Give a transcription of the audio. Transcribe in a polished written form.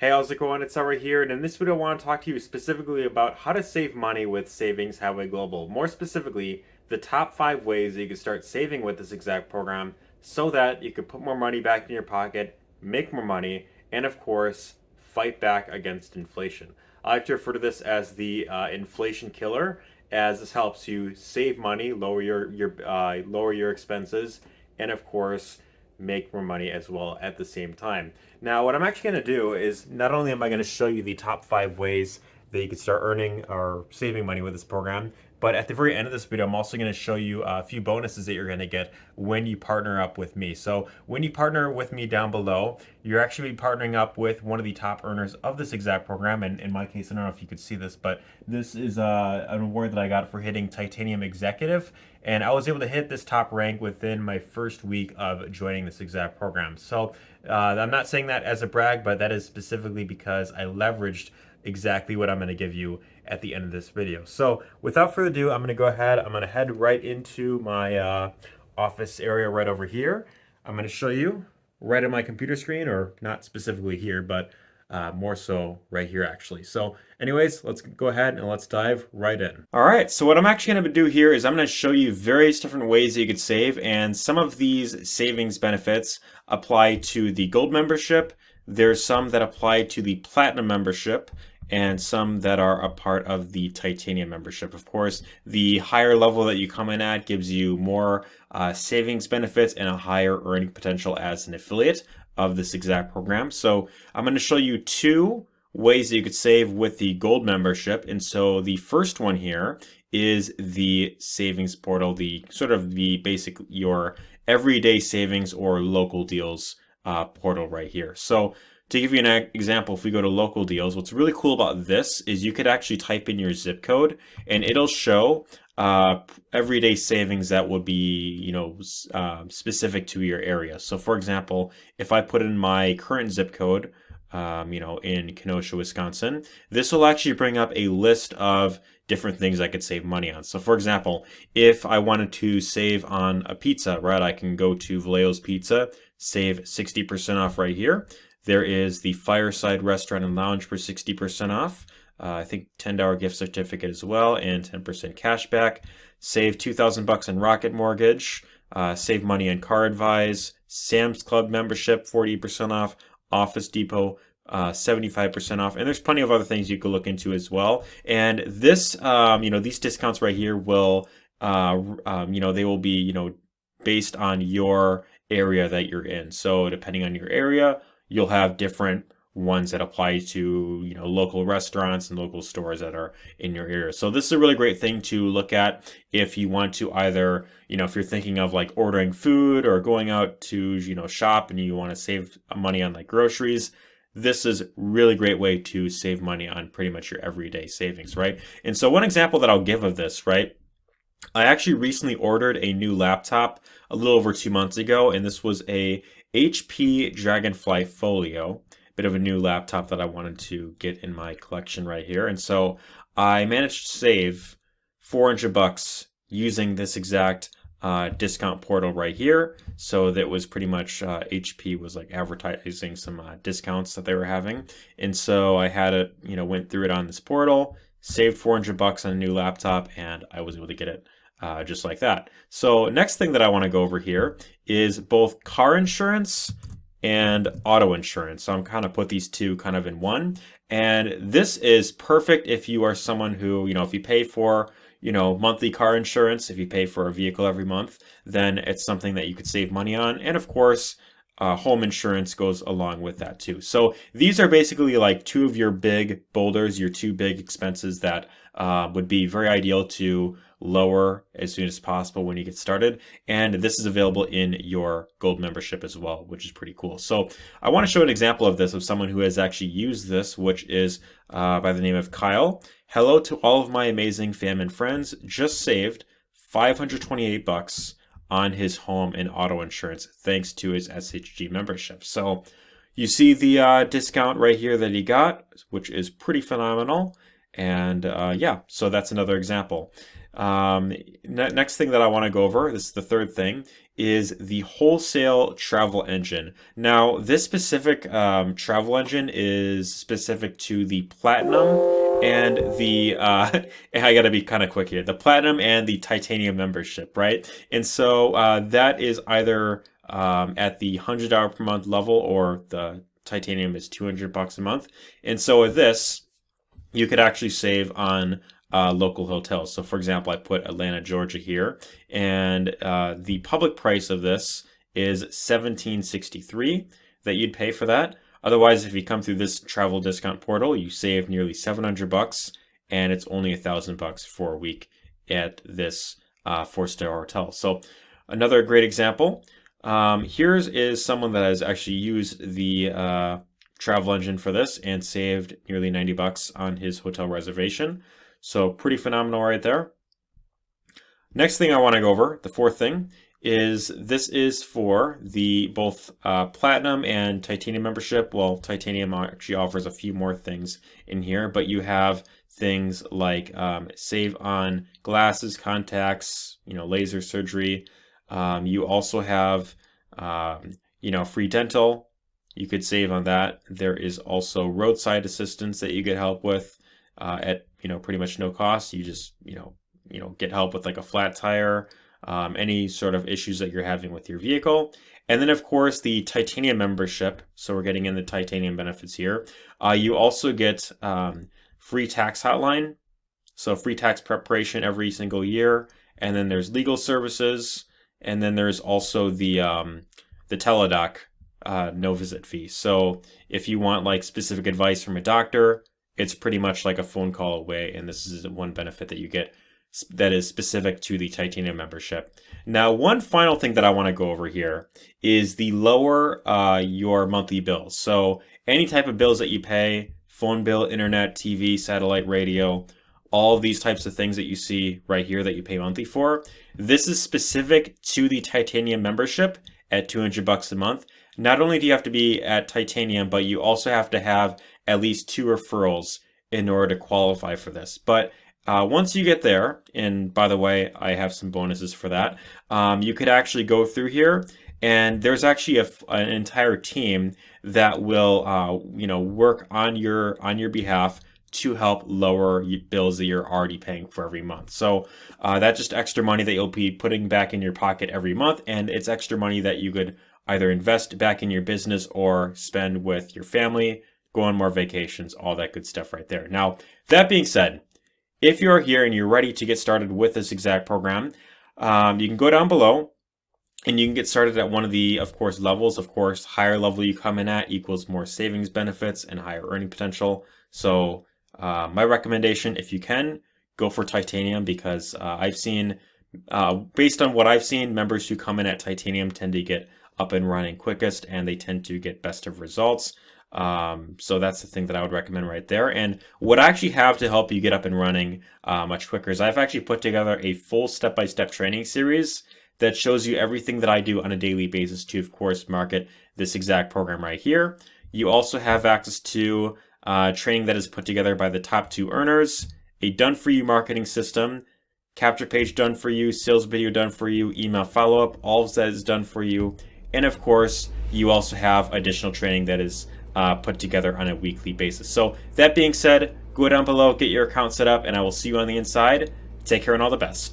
Hey, how's it going? It's Howard here, and in this video, I want to talk to you specifically about how to save money with Savings Highway Global. More specifically, the top 5 ways that you can start saving with this exact program so that you can put more money back in your pocket, make more money, and of course, fight back against inflation. I like to refer to this as the inflation killer, as this helps you save money, lower your expenses, and of course, make more money as well at the same time. Now, what I'm actually going to do is not only am I going to show you the top 5 ways that you can start earning or saving money with this program, but at the very end of this video, I'm also going to show you a few bonuses that you're going to get when you partner up with me. So when you partner with me down below, you're actually partnering up with one of the top earners of this exact program. And in my case, I don't know if you could see this, but this is an award that I got for hitting Titanium Executive. And I was able to hit this top rank within my first week of joining this exact program. So I'm not saying that as a brag, but that is specifically because I leveraged exactly what I'm going to give you at the end of this video. So without further ado, I'm going to go ahead. I'm going to head right into my office area right over here. I'm going to show you right on my computer screen, or not specifically here, but more so right here actually. So anyways, let's go ahead and let's dive right in. All right, so what I'm actually going to do here is I'm going to show you various different ways that you could save, and some of these savings benefits apply to the gold membership. There's some that apply to the platinum membership, and some that are a part of the titanium membership. Of course, the higher level that you come in at gives you more savings benefits and a higher earning potential as an affiliate of this exact program. So I'm going to show you 2 ways that you could save with the gold membership. And so the first one here is the savings portal, the sort of the basic, your everyday savings or local deals portal right here. So to give you an example, if we go to local deals, what's really cool about this is you could actually type in your zip code and it'll show everyday savings that would be, specific to your area. So for example, if I put in my current zip code, in Kenosha, Wisconsin, this will actually bring up a list of different things I could save money on. So for example, if I wanted to save on a pizza, right, I can go to Vallejo's Pizza, save 60% off right here. There is the Fireside Restaurant and Lounge for 60% off. I think $10 gift certificate as well, and 10% cash back. Save $2,000 on Rocket Mortgage. Save money on Car Advise. Sam's Club membership, 40% off. Office Depot, 75% off, and there's plenty of other things you could look into as well. And this, these discounts right here will, they will be, based on your area that you're in. So depending on your area, you'll have different ones that apply to, local restaurants and local stores that are in your area. So this is a really great thing to look at if you want to either, if you're thinking of like ordering food or going out to, shop and you want to save money on like groceries. This is a really great way to save money on pretty much your everyday savings, right? And so one example that I'll give of this, right? I actually recently ordered a new laptop a little over 2 months ago, and this was a HP Dragonfly Folio, bit of a new laptop that I wanted to get in my collection right here. And so I managed to save $400 using this exact discount portal right here. So that was pretty much HP was like advertising some discounts that they were having. And so I had it, went through it on this portal, saved $400 on a new laptop, and I was able to get it just like that. So next thing that I want to go over here is both car insurance and auto insurance. So I'm kind of put these two kind of in one. And this is perfect if you are someone who, if you pay for, monthly car insurance, if you pay for a vehicle every month, then it's something that you could save money on. And of course, home insurance goes along with that too. So these are basically like 2 of your big boulders, your 2 big expenses that would be very ideal to lower as soon as possible when you get started. And this is available in your gold membership as well, which is pretty cool. So I want to show an example of this of someone who has actually used this, which is by the name of Kyle. Hello to all of my amazing fam and friends. Just saved $528 on his home and auto insurance thanks to his SHG membership. So you see the discount right here that he got, which is pretty phenomenal. And yeah, so that's another example. Next thing that I want to go over, this is the third thing, is the wholesale travel engine. Now, this specific travel engine is specific to the Platinum and the, and I gotta be kind of quick here, the Platinum and the Titanium membership, right? And so that is either at the $100 per month level, or the Titanium is $200 a month. And so with this, you could actually save on local hotels. So, for example, I put Atlanta, Georgia here, and the public price of this is $17.63 that you'd pay for that. Otherwise, if you come through this travel discount portal, you save nearly $700, and it's only $1,000 for a week at this 4-star hotel. So, another great example. Here's is someone that has actually used the travel engine for this and saved nearly $90 on his hotel reservation. So pretty phenomenal right there. Next thing I want to go over, the fourth thing, is this is for the both Platinum and Titanium membership. Well, Titanium actually offers a few more things in here, but you have things like save on glasses, contacts, laser surgery. You also have, free dental. You could save on that. There is also roadside assistance that you get help with at pretty much no cost. You just get help with like a flat tire, any sort of issues that you're having with your vehicle. And then of course the Titanium membership. So we're getting in the Titanium benefits here. You also get free tax hotline, so free tax preparation every single year. And then there's legal services, and then there's also the Teladoc no visit fee. So if you want like specific advice from a doctor, it's pretty much like a phone call away, and this is one benefit that you get that is specific to the Titanium membership. Now, one final thing that I want to go over here is the lower your monthly bills. So any type of bills that you pay, phone bill, internet, TV, satellite, radio, all of these types of things that you see right here that you pay monthly for, this is specific to the Titanium membership at $200 a month. Not only do you have to be at Titanium, but you also have to have at least 2 referrals in order to qualify for this. But once you get there, and by the way, I have some bonuses for that, you could actually go through here, and there's actually an entire team that will work on your behalf to help lower bills that you're already paying for every month. So that's just extra money that you'll be putting back in your pocket every month, and it's extra money that you could either invest back in your business or spend with your family, go on more vacations, all that good stuff right there. Now, that being said, if you're here and you're ready to get started with this exact program, you can go down below and you can get started at one of the, of course, levels. Of course, higher level you come in at equals more savings benefits and higher earning potential. So my recommendation, if you can, go for Titanium, because I've seen, based on what I've seen, members who come in at Titanium tend to get up and running quickest, and they tend to get best of results. So that's the thing that I would recommend right there. And what I actually have to help you get up and running much quicker is I've actually put together a full step-by-step training series that shows you everything that I do on a daily basis to, of course, market this exact program right here. You also have access to training that is put together by the top 2 earners, a done-for-you marketing system, capture page done for you, sales video done for you, email follow-up, all of that is done for you. And of course, you also have additional training that is put together on a weekly basis. So that being said, go down below, get your account set up, and I will see you on the inside. Take care and all the best.